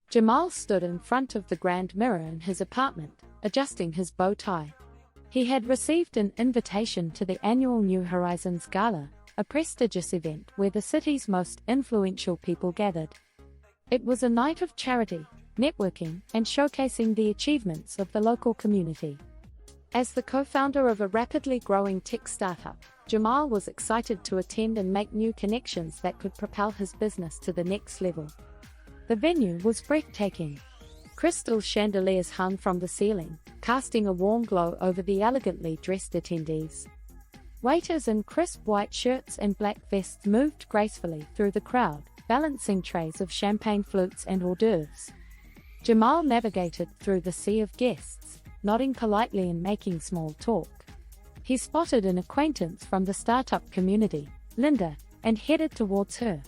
Jamal stood in front of the grand mirror in his apartment, adjusting his bow tie. He had received an invitation to the annual New Horizons Gala, a prestigious event where the city's most influential people gathered. It was a night of charity, networking, and showcasing the achievements of the local community. As the co-founder of a rapidly growing tech startup, Jamal was excited to attend and make new connections that could propel his business to the next level. The venue was breathtaking. Crystal chandeliers hung from the ceiling, casting a warm glow over the elegantly dressed attendees. Waiters in crisp white shirts and black vests moved gracefully through the crowd, balancing trays of champagne flutes and hors d'oeuvres. Jamal navigated through the sea of guests, nodding politely and making small talk. He spotted an acquaintance from the startup community, Linda, and headed towards her.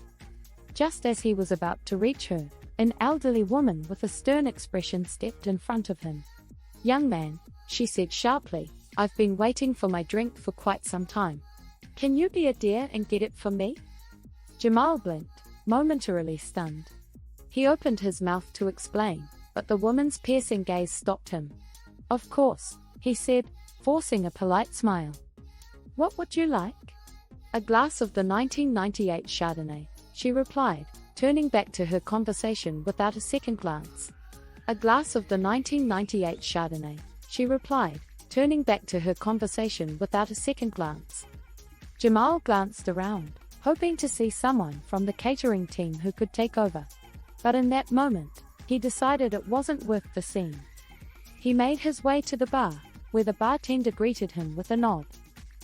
Just as he was about to reach her, an elderly woman with a stern expression stepped in front of him. "Young man," she said sharply, "I've been waiting for my drink for quite some time. Can you be a dear and get it for me?" Jamal blinked, momentarily stunned. He opened his mouth to explain, but the woman's piercing gaze stopped him. "Of course," he said, forcing a polite smile. "What would you like?" "A glass of the 1998 Chardonnay," she replied, turning back to her conversation without a second glance. "A glass of the 1998 Chardonnay," she replied, turning back to her conversation without a second glance. Jamal glanced around, hoping to see someone from the catering team who could take over. But in that moment, he decided it wasn't worth the scene. He made his way to the bar, where the bartender greeted him with a nod.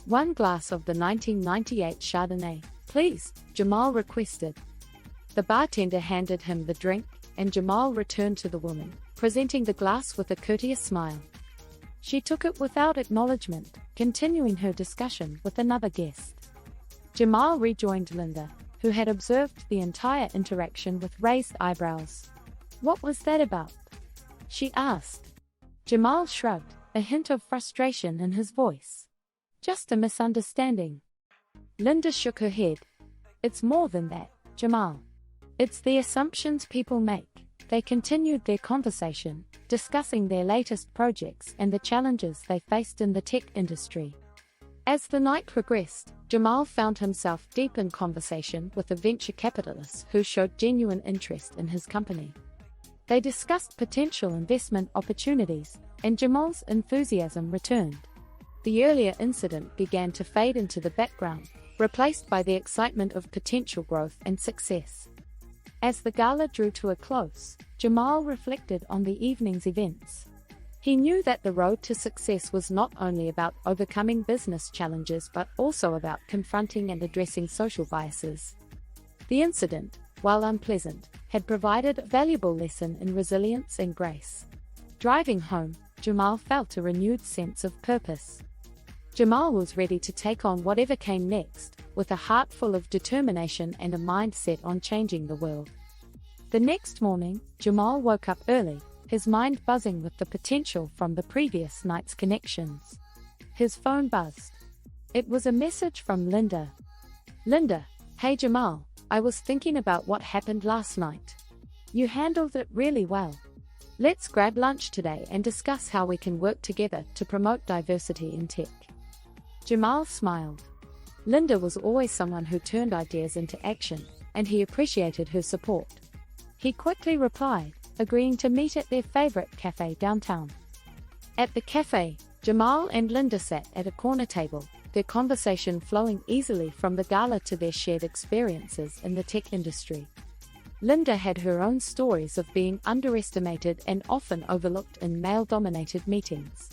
"One glass of the 1998 Chardonnay, please," Jamal requested. The bartender handed him the drink, and Jamal returned to the woman, presenting the glass with a courteous smile. She took it without acknowledgement, continuing her discussion with another guest. Jamal rejoined Linda, who had observed the entire interaction with raised eyebrows. "What was that about?" she asked. Jamal shrugged, a hint of frustration in his voice. "Just a misunderstanding." Linda shook her head. "It's more than that, Jamal. It's the assumptions people make." They continued their conversation, discussing their latest projects and the challenges they faced in the tech industry. As the night progressed, Jamal found himself deep in conversation with a venture capitalist who showed genuine interest in his company. They discussed potential investment opportunities, and Jamal's enthusiasm returned. The earlier incident began to fade into the background, replaced by the excitement of potential growth and success. As the gala drew to a close, Jamal reflected on the evening's events. He knew that the road to success was not only about overcoming business challenges but also about confronting and addressing social biases. The incident, while unpleasant, had provided a valuable lesson in resilience and grace. Driving home, Jamal felt a renewed sense of purpose. Jamal was ready to take on whatever came next, with a heart full of determination and a mind set on changing the world. The next morning, Jamal woke up early, his mind buzzing with the potential from the previous night's connections. His phone buzzed. It was a message from Linda. "Linda, hey Jamal, I was thinking about what happened last night. You handled it really well. Let's grab lunch today and discuss how we can work together to promote diversity in tech." Jamal smiled. Linda was always someone who turned ideas into action, and he appreciated her support. He quickly replied, agreeing to meet at their favorite cafe downtown. At the cafe, Jamal and Linda sat at a corner table, their conversation flowing easily from the gala to their shared experiences in the tech industry. Linda had her own stories of being underestimated and often overlooked in male-dominated meetings.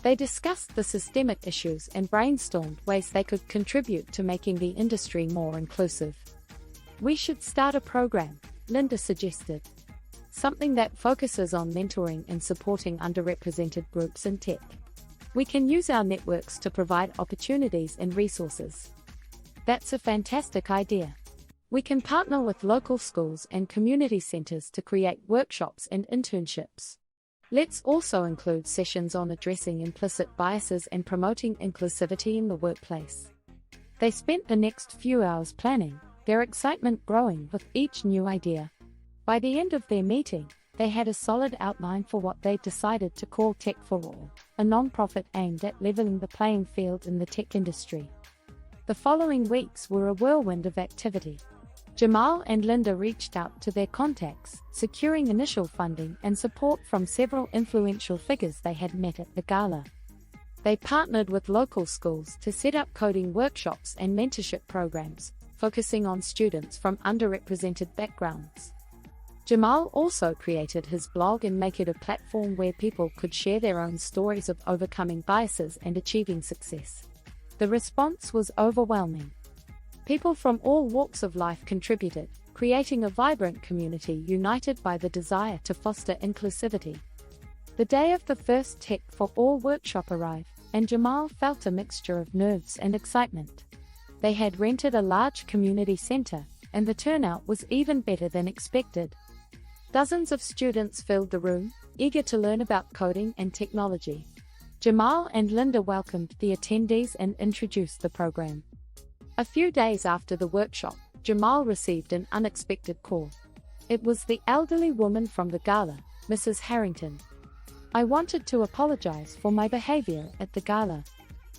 They discussed the systemic issues and brainstormed ways they could contribute to making the industry more inclusive. "We should start a program," Linda suggested. "Something that focuses on mentoring and supporting underrepresented groups in tech. We can use our networks to provide opportunities and resources." "That's a fantastic idea. We can partner with local schools and community centers to create workshops and internships. Let's also include sessions on addressing implicit biases and promoting inclusivity in the workplace." They spent the next few hours planning, their excitement growing with each new idea. By the end of their meeting, they had a solid outline for what they decided to call Tech for All, a non-profit aimed at leveling the playing field in the tech industry. The following weeks were a whirlwind of activity. Jamal and Linda reached out to their contacts, securing initial funding and support from several influential figures they had met at the gala. They partnered with local schools to set up coding workshops and mentorship programs, focusing on students from underrepresented backgrounds. Jamal also created his blog and made it a platform where people could share their own stories of overcoming biases and achieving success. The response was overwhelming. People from all walks of life contributed, creating a vibrant community united by the desire to foster inclusivity. The day of the first Tech for All workshop arrived, and Jamal felt a mixture of nerves and excitement. They had rented a large community center, and the turnout was even better than expected. Dozens of students filled the room, eager to learn about coding and technology. Jamal and Linda welcomed the attendees and introduced the program. A few days after the workshop, Jamal received an unexpected call. It was the elderly woman from the gala, Mrs. Harrington. "I wanted to apologize for my behavior at the gala.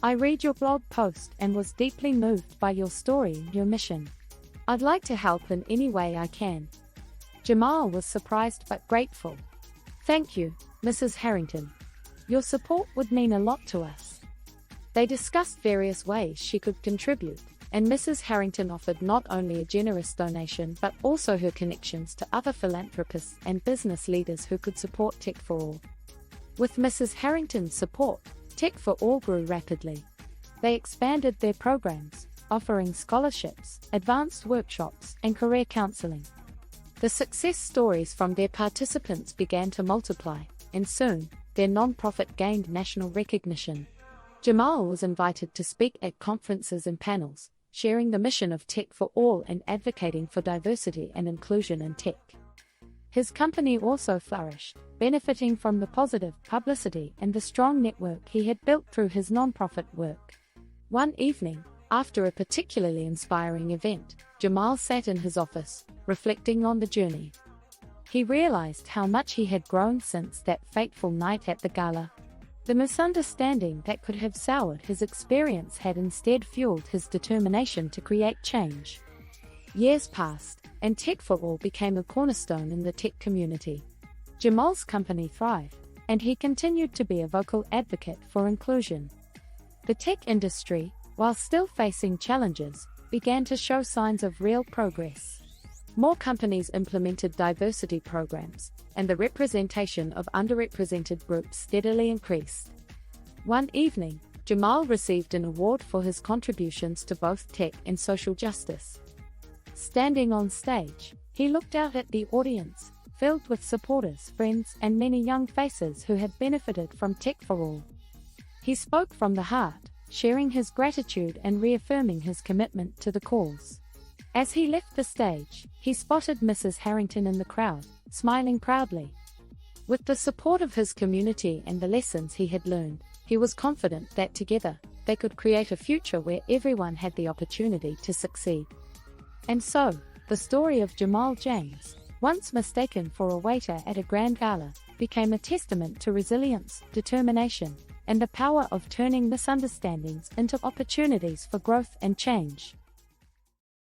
I read your blog post and was deeply moved by your story and your mission. I'd like to help in any way I can." Jamal was surprised but grateful. "Thank you, Mrs. Harrington. Your support would mean a lot to us." They discussed various ways she could contribute, and Mrs. Harrington offered not only a generous donation but also her connections to other philanthropists and business leaders who could support Tech for All. With Mrs. Harrington's support, Tech for All grew rapidly. They expanded their programs, offering scholarships, advanced workshops, and career counseling. The success stories from their participants began to multiply, and soon, their non-profit gained national recognition. Jamal was invited to speak at conferences and panels, sharing the mission of Tech for All and advocating for diversity and inclusion in tech. His company also flourished, benefiting from the positive publicity and the strong network he had built through his non-profit work. One evening, after a particularly inspiring event, Jamal sat in his office, reflecting on the journey. He realized how much he had grown since that fateful night at the gala. The misunderstanding that could have soured his experience had instead fueled his determination to create change. Years passed, and Tech for All became a cornerstone in the tech community. Jamal's company thrived, and he continued to be a vocal advocate for inclusion. The tech industry, while still facing challenges, began to show signs of real progress. More companies implemented diversity programs, and the representation of underrepresented groups steadily increased. One evening, Jamal received an award for his contributions to both tech and social justice. Standing on stage, he looked out at the audience, filled with supporters, friends, and many young faces who had benefited from Tech for All. He spoke from the heart, sharing his gratitude and reaffirming his commitment to the cause. As he left the stage, he spotted Mrs. Harrington in the crowd, smiling proudly. With the support of his community and the lessons he had learned, he was confident that together, they could create a future where everyone had the opportunity to succeed. And so, the story of Jamal James, once mistaken for a waiter at a grand gala, became a testament to resilience, determination, and the power of turning misunderstandings into opportunities for growth and change.